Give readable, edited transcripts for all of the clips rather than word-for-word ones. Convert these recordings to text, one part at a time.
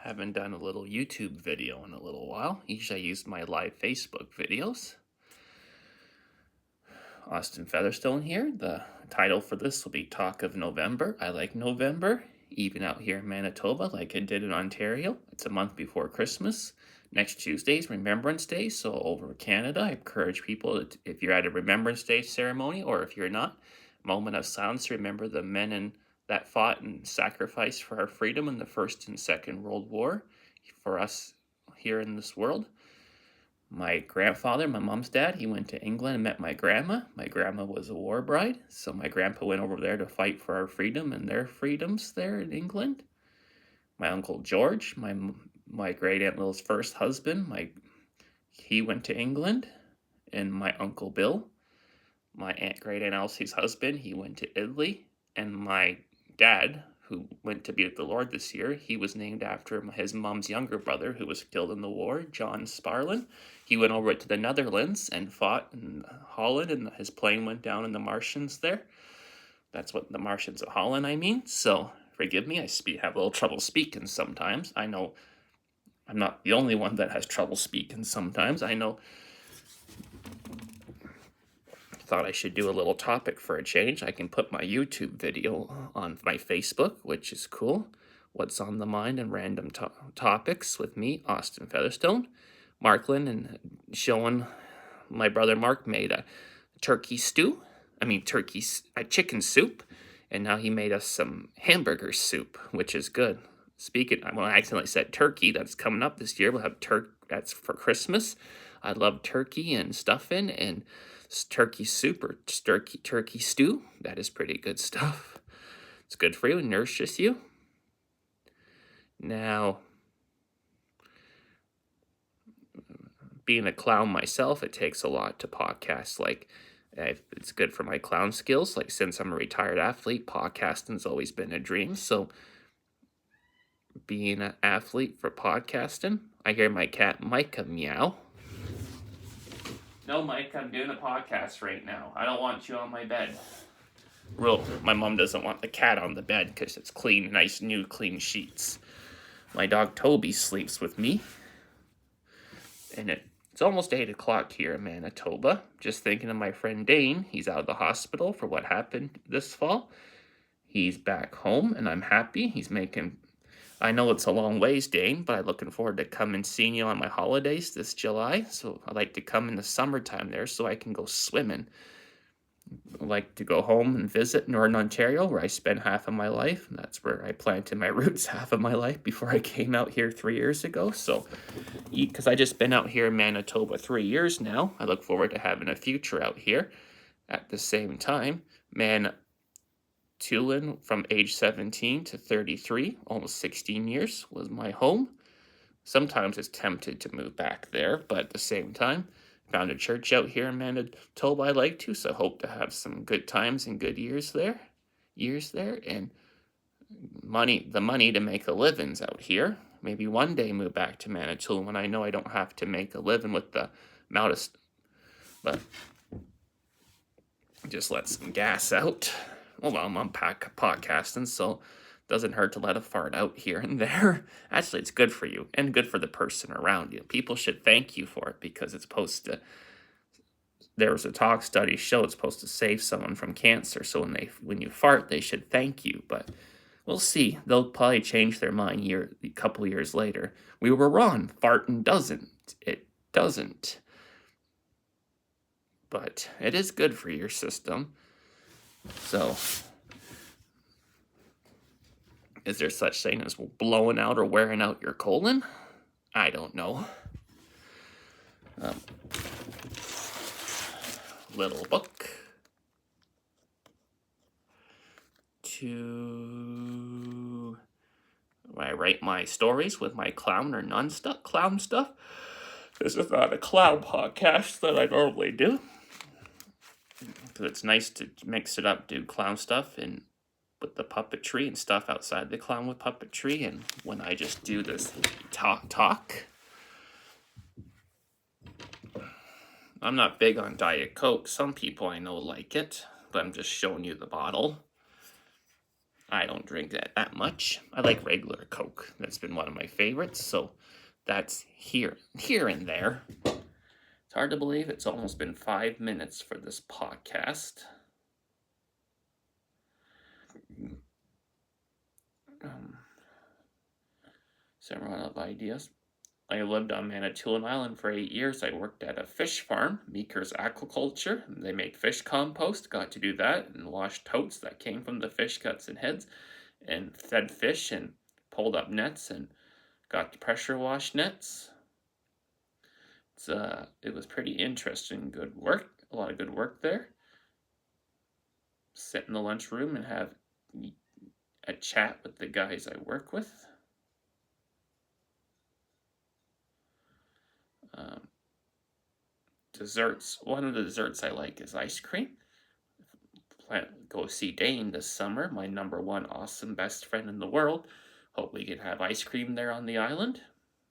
Haven't done a little YouTube video in a little while. Usually I use my live Facebook videos. Austin Featherstone here. The title for this will be Talk of November. I like November, even out here in Manitoba, like I did in Ontario. It's a month before Christmas. Next Tuesday is Remembrance Day, so over Canada, I encourage people, if you're at a Remembrance Day ceremony, or if you're not, moment of silence to remember the men that fought and sacrificed for our freedom in the First and Second World War for us here in this world. My grandfather, my mom's dad, he went to England and met my grandma. My grandma was a war bride, so my grandpa went over there to fight for our freedom and their freedoms there in England. My uncle George, my great aunt Lil's first husband, he went to England. And my uncle Bill, my great aunt Elsie's husband, he went to Italy. And my dad, who went to be with the Lord this year, he was named after his mom's younger brother, who was killed in the war, John Sparlin. He went over to the Netherlands and fought in Holland, and his plane went down in the Martians there. That's what the Martians of Holland, I mean. So forgive me, I have a little trouble speaking sometimes. I know I'm not the only one that has trouble speaking sometimes. I know. Thought I should do a little topic for a change. I can put my YouTube video on my Facebook, which is cool. What's on the mind and random topics with me, Austin Featherstone, Markland, and showing my brother Mark made a chicken soup, and now he made us some hamburger soup, which is good. Speaking, I accidentally said turkey. That's coming up this year. We'll have that's for Christmas. I love turkey and stuffing and turkey soup or turkey stew. That is pretty good stuff. It's good for you and nourishes you. Now, being a clown myself, it takes a lot to podcast. It's good for my clown skills. Like, since I'm a retired athlete, podcasting's always been a dream. So being an athlete for podcasting, I hear my cat Micah meow. No, Mike, I'm doing a podcast right now. I don't want you on my bed. My mom doesn't want the cat on the bed because it's clean, nice, new, clean sheets. My dog Toby sleeps with me. And it's almost 8 o'clock here in Manitoba. Just thinking of my friend Dane. He's out of the hospital for what happened this fall. He's back home, and I'm happy. I know it's a long ways, Dane, but I'm looking forward to coming seeing you on my holidays this July. So I'd like to come in the summertime there so I can go swimming. I like to go home and visit Northern Ontario, where I spent half of my life. And that's where I planted my roots half of my life before I came out here 3 years ago. So, because I just been out here in Manitoba 3 years now, I look forward to having a future out here. At the same time, Tulin, from age 17 to 33, almost 16 years, was my home. Sometimes it's tempted to move back there, but at the same time, found a church out here in Manitoba I like to, so hope to have some good times and good years there, and the money to make a living's out here. Maybe one day move back to Manitoba when I know I don't have to make a living with the amount of, but just let some gas out. Well, I'm on podcasting, so it doesn't hurt to let a fart out here and there. Actually, it's good for you and good for the person around you. People should thank you for it because it's supposed to. There was a study show it's supposed to save someone from cancer. So when you fart, they should thank you. But we'll see. They'll probably change their mind a couple years later. We were wrong. Farting doesn't. It doesn't. But it is good for your system. So, is there such thing as blowing out or wearing out your colon? I don't know. Little book I write my stories with my clown or clown stuff. This is not a clown podcast that I normally do. Because it's nice to mix it up, do clown stuff and with the puppetry and stuff outside the clown with puppetry, and when I just do this talk. I'm not big on Diet Coke. Some people I know like it, but I'm just showing you the bottle. I don't drink that much. I like regular Coke. That's been one of my favorites, so that's here and there. It's hard to believe it's almost been 5 minutes for this podcast. Several of ideas. I lived on Manitoulin Island for 8 years. I worked at a fish farm, Meeker's Aquaculture. They make fish compost. Got to do that and wash totes that came from the fish guts and heads, and fed fish and pulled up nets and got to pressure wash nets. It was pretty interesting, good work. A lot of good work there. Sit in the lunchroom and have a chat with the guys I work with. Desserts. One of the desserts I like is ice cream. Go see Dane this summer, my #1 awesome best friend in the world. Hope we can have ice cream there on the island.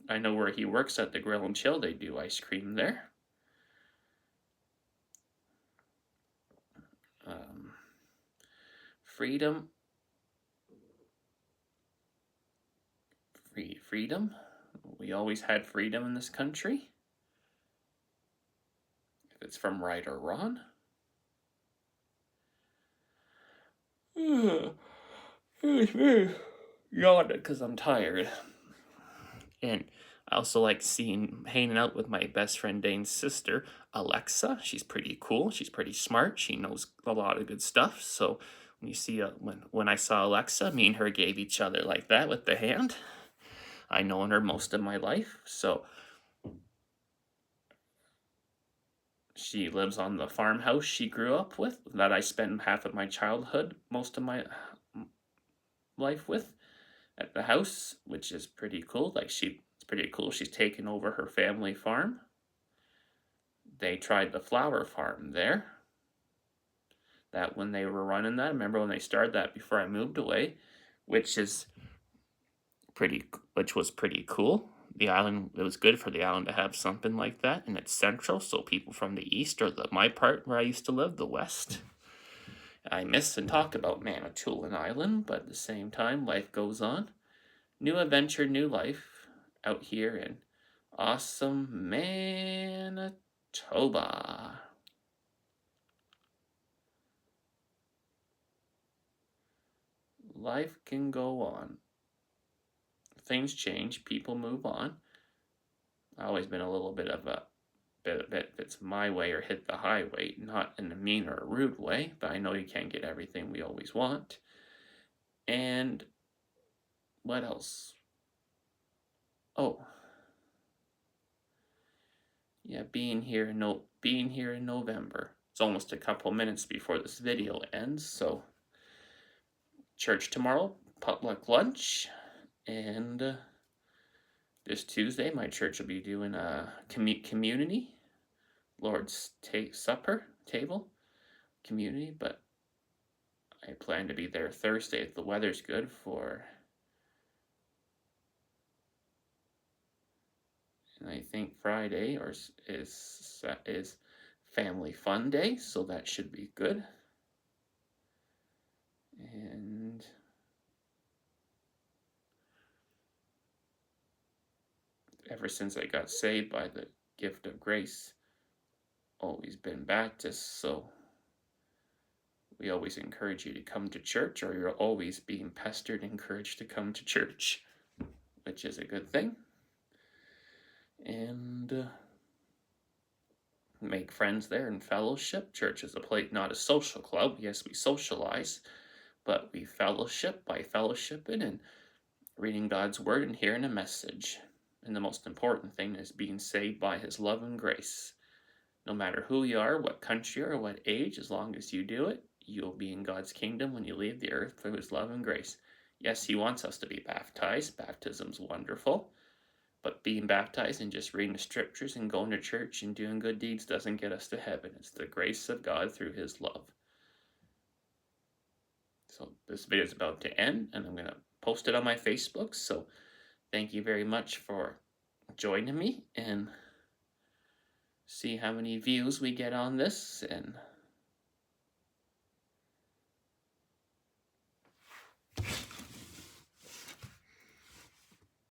I know where he works at the Grill and Chill, they do ice cream there. Freedom. Freedom. We always had freedom in this country. If it's from right or wrong. Yawned because I'm tired. And I also like hanging out with my best friend Dane's sister, Alexa. She's pretty cool. She's pretty smart. She knows a lot of good stuff. So when you see when I saw Alexa, me and her gave each other like that with the hand. I known her most of my life, so she lives on the farmhouse she grew up with that I spent half of my childhood, most of my life with, at the house, which is pretty cool. It's pretty cool. She's taken over her family farm. They tried the flower farm there. That when they were running that, I remember when they started that before I moved away, which was pretty cool. The island, it was good for the island to have something like that, and it's central, so people from the east, or my part where I used to live, the west, I miss and talk about Manitoulin Island, but at the same time, life goes on. New adventure, new life, out here in awesome Manitoba. Life can go on. Things change, people move on. I've always been a little bit of a bit if it's my way or hit the highway, not in a mean or a rude way, but I know you can't get everything we always want. And what else? Oh, yeah, being here in November. It's almost a couple minutes before this video ends, so church tomorrow, potluck lunch, and this Tuesday my church will be doing a community Lord's Supper table community, but I plan to be there Thursday if the weather's good and I think Friday is family fun day, so that should be good. And ever since I got saved by the gift of grace, always been Baptist, so we always encourage you to come to church, or you're always being pestered, encouraged to come to church, which is a good thing. And make friends there and fellowship. Church is a place, not a social club. Yes, we socialize, but we fellowship by fellowshipping and reading God's word and hearing a message. And the most important thing is being saved by his love and grace. No matter who you are, what country or what age, as long as you do it, you'll be in God's kingdom when you leave the earth through his love and grace. Yes, he wants us to be baptized. Baptism's wonderful. But being baptized and just reading the scriptures and going to church and doing good deeds doesn't get us to heaven. It's the grace of God through his love. So this video is about to end, and I'm going to post it on my Facebook. So thank you very much for joining me, and see how many views we get on this. And